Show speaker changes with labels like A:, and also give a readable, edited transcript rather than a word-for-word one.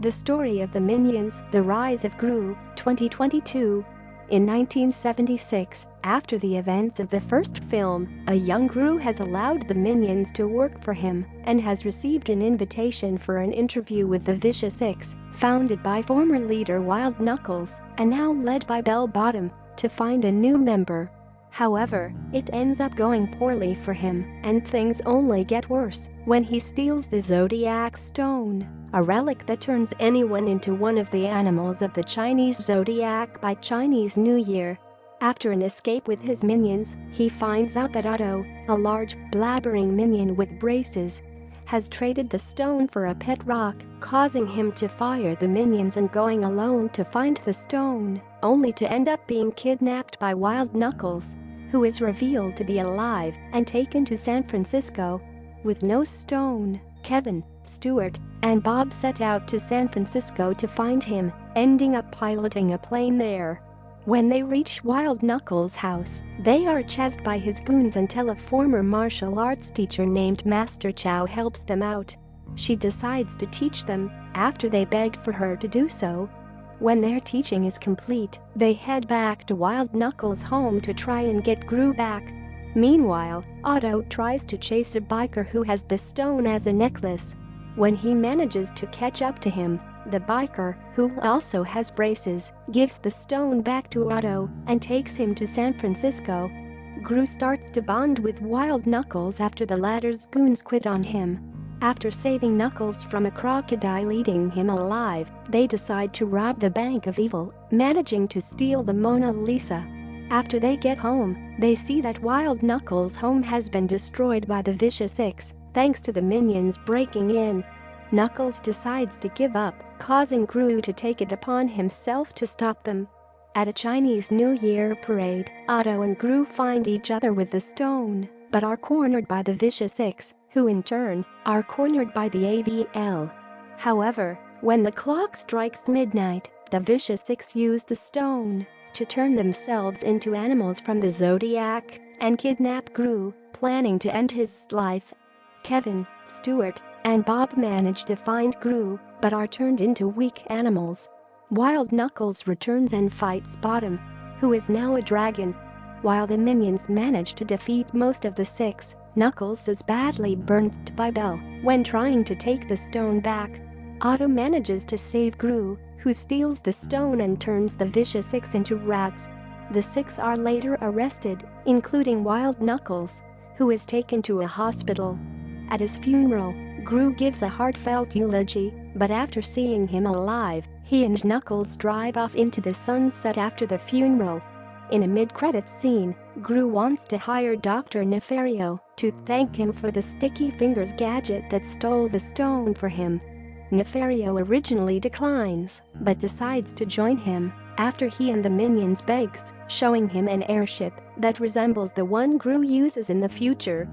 A: The Story of the Minions, The Rise of Gru, 2022. In 1976, after the events of the first film, a young Gru has allowed the Minions to work for him and has received an invitation for an interview with the Vicious Six, founded by former leader Wild Knuckles and now led by Bell Bottom, to find a new member. However, it ends up going poorly for him, and things only get worse when he steals the Zodiac Stone, a relic that turns anyone into one of the animals of the Chinese zodiac by Chinese New Year. After an escape with his minions, he finds out that Otto, a large, blabbering minion with braces, has traded the stone for a pet rock, causing him to fire the minions and going alone to find the stone, only to end up being kidnapped by Wild Knuckles, who is revealed to be alive and taken to San Francisco. With no stone, Kevin, Stuart, and Bob set out to San Francisco to find him, ending up piloting a plane there. When they reach Wild Knuckles' house, they are chased by his goons until a former martial arts teacher named Master Chow helps them out. She decides to teach them, after they beg for her to do so. When their teaching is complete, they head back to Wild Knuckles' home to try and get Gru back. Meanwhile, Otto tries to chase a biker who has the stone as a necklace. When he manages to catch up to him, the biker, who also has braces, gives the stone back to Otto and takes him to San Francisco. Gru starts to bond with Wild Knuckles after the latter's goons quit on him. After saving Knuckles from a crocodile eating him alive, they decide to rob the Bank of Evil, managing to steal the Mona Lisa. After they get home, they see that Wild Knuckles' home has been destroyed by the Vicious Six, thanks to the minions breaking in. Knuckles decides to give up, causing Gru to take it upon himself to stop them. At a Chinese New Year parade, Otto and Gru find each other with the stone, but are cornered by the Vicious Six, who in turn are cornered by the AVL. However, when the clock strikes midnight, the Vicious Six use the stone to turn themselves into animals from the Zodiac and kidnap Gru, planning to end his life. Kevin, Stuart, and Bob manage to find Gru, but are turned into weak animals. Wild Knuckles returns and fights Bottom, who is now a dragon. While the minions manage to defeat most of the six, Knuckles is badly burnt by Bell when trying to take the stone back. Otto manages to save Gru, who steals the stone and turns the Vicious Six into rats. The six are later arrested, including Wild Knuckles, who is taken to a hospital. At his funeral, Gru gives a heartfelt eulogy, but after seeing him alive, he and Knuckles drive off into the sunset after the funeral. In a mid-credits scene, Gru wants to hire Dr. Nefario to thank him for the Sticky Fingers gadget that stole the stone for him. Nefario originally declines, but decides to join him after he and the minions begs, showing him an airship that resembles the one Gru uses in the future.